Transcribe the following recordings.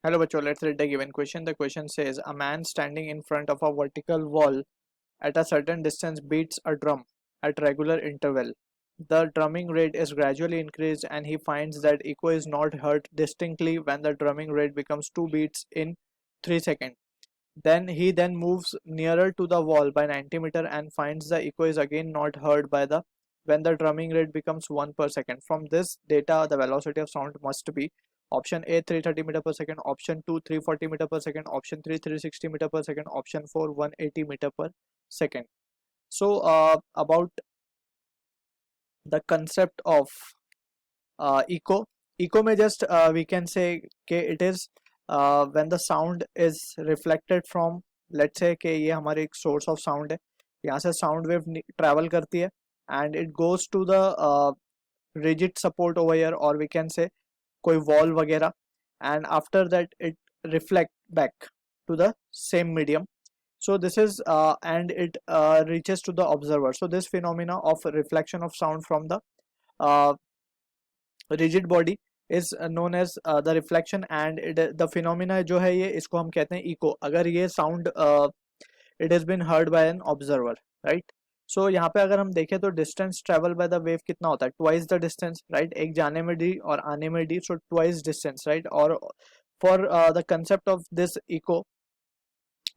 Hello, Bacho. Let's read the given question. The question says a man standing in front of a vertical wall at a certain distance beats a drum at regular interval. The drumming rate is gradually increased and he finds that echo is not heard distinctly when the drumming rate becomes 2 beats in 3 seconds. Then he moves nearer to the wall by 90 meter and finds the echo is again not heard by the when the drumming rate becomes 1 per second. From this data, the velocity of sound must be option A 330 meter per second, option 2 340 meter per second, option 3 360 meter per second, option 4 180 meter per second. So about the concept of echo may just we can say कि it is when the sound is reflected from, let's say कि ये हमारे एक source of sound है, यहाँ से sound wave travel करती है and it goes to the rigid support over here, or we can say कोई wall वगैरह, and after that it reflect back to the same medium. So this is and it reaches to the observer. So this phenomena of reflection of sound from the uh, rigid body is known as the reflection, and the phenomena जो है ये इसको हम कहते हैं echo, अगर ये sound it has been heard by an observer, right? So यहाँ पे अगर हम देखें तो distance travel by the wave कितना होता है, twice the distance, right? एक जाने में d और आने में d, so twice distance, right? और for the concept of this echo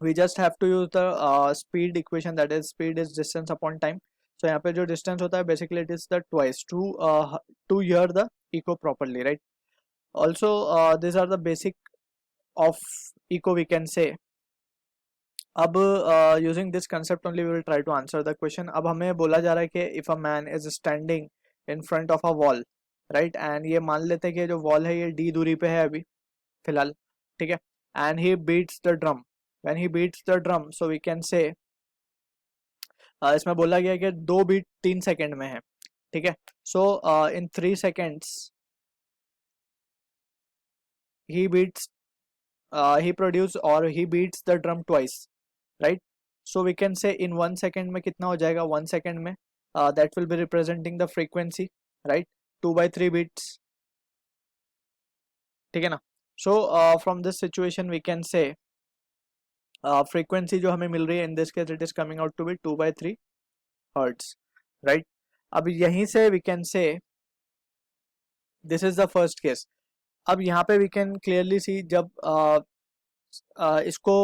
we just have to use the speed equation, that is speed is distance upon time. So यहाँ पे जो distance होता है basically it is the twice to hear the echo properly, right? Also these are the basic of echo, we can say. अब using this concept only we will try to answer the question. अब हमें बोला जा रहा है कि if a man is standing in front of a wall, right? and ये मान लेते हैं कि जो wall है ये d दूरी पे है अभी फिलहाल, ठीक है? and he beats the drum. when he beats the drum, so we can say इसमें बोला गया है कि 2 बीट 3 सेकंड में है, ठीक है? सो इन 3 seconds he beats he produce or he beats the drum twice, right? So we can say in 1 second में कितना हो जाएगा, 1 second में that will be representing the frequency, right? 2/3 beats, ठीक है ना? So from this situation we can say frequency जो हमें मिल रही है in this case it is coming out to be 2/3 hertz, right? अब यहीं से we can say this is the first case. अब यहाँ पे we can clearly see जब इसको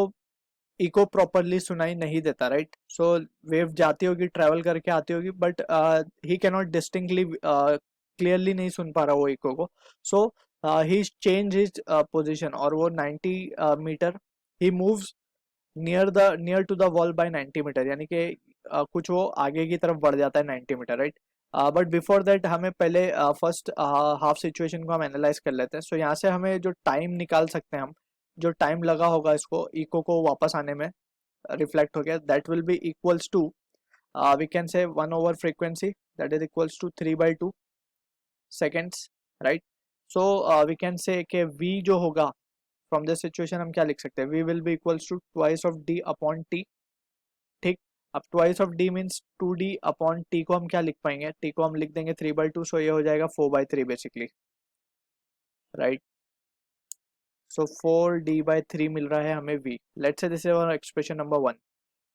इको प्रॉपरली सुनाई नहीं देता, राइट? सो वेव जाती होगी, ट्रेवल करके आती होगी, but he can not distinctly clearly नहीं सुन पा रहा वो इको को. So he change his position और वो 90 metre he moves near to the wall by 90 metre, यानी कि कुछ वो आगे की तरफ बढ़ जाता है 90 metre, right? But before that हमें पहले फर्स्ट हाफ सिचुएशन को हम एनालाइज कर लेते हैं. सो यहाँ से हमें जो टाइम निकाल सकते हैं हम, जो टाइम लगा होगा इसको इको को वापस आने में, रिफ्लेक्ट हो गया, that will be equals to we can say 1 over frequency, that is equals to 3/2 seconds, right? So we can say कि v जो होगा फ्रॉम दिस सिचुएशन हम क्या लिख सकते हैं, v will be equals to twice of d upon t, ठीक? अब twice of d means 2d upon t को हम क्या लिख पाएंगे, t को हम लिख देंगे 3/2, सो ये हो जाएगा 4/3 बेसिकली, राइट? सो 4d/3 मिल रहा है हमें v. Let's say this is our expression number 1.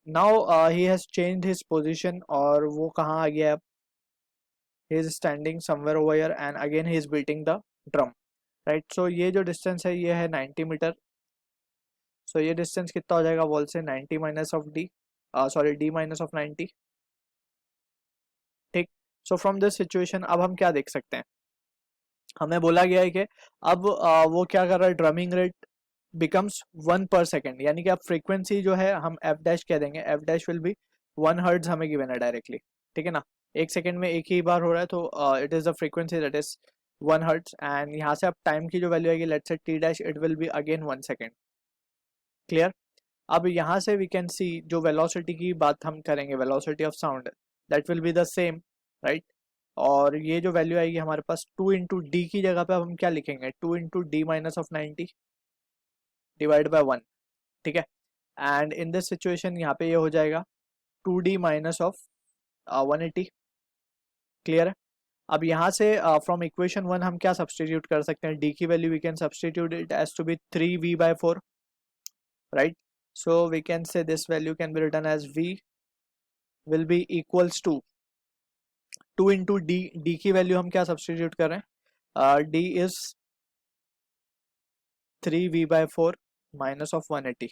Now he has changed his position, और वो कहाँ आ गया अब, he is standing somewhere over here and again he is beating the drum, right? So ये जो distance है ये है 90 मीटर. so ये distance कितना हो जाएगा वॉल से, 90 minus of d, sorry d minus of 90, ठीक? सो फ्रॉम दिस सिचुएशन अब हम क्या देख सकते हैं, हमें बोला गया है कि अब वो क्या कर रहा है, ड्रमिंग रेट बिकम्स 1 पर सेकेंड, यानी कि अब फ्रीक्वेंसी जो है हम f डैश कह देंगे, f dash will be 1 hertz हमें गिवन है डायरेक्टली, ठीक है ना? एक सेकेंड में एक ही बार हो रहा है, तो it is the frequency that is 1 hertz. And यहाँ से अब टाइम की जो वैल्यू आएगी, let's say t dash, it will be again 1 second. Clear? अब यहाँ से वी कैन सी जो वेलोसिटी की बात हम करेंगे, velocity of sound, that will be the same, right? और ये जो वैल्यू आएगी हमारे पास 2 इंटू डी की जगह पे अब हम क्या लिखेंगे, 2 into D minus of 90 divide by 1, ठीक है? एंड इन दिस सिचुएशन यहाँ पे ये हो जाएगा 2d माइनस ऑफ 180. क्लियर है? अब यहाँ से फ्रॉम इक्वेशन 1 हम क्या सब्सटीट्यूट कर सकते हैं, d की value we can substitute it as to be 3v/4, right. So we can say this value can be written as v will be equals to 2 into d की value हम क्या substitute कर रहे हैं, d is 3v/4 minus of 180.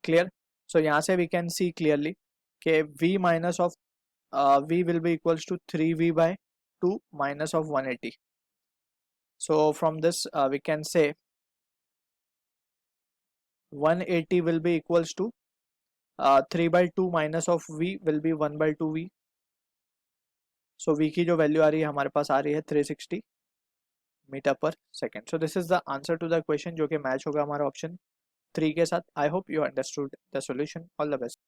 Clear. सो यहाँ से we can see clearly कि v minus of v will be equals to 3v/2 minus of 180. So from this we can say 180 will be equals to 3/2 minus of v will be 1/2v. So v की जो value आ रही है हमारे पास आ रही है 360 metre पर second. So this is the answer to the question जो कि मैच होगा हमारा ऑप्शन 3 के साथ. I hope you understood the solution. All the best.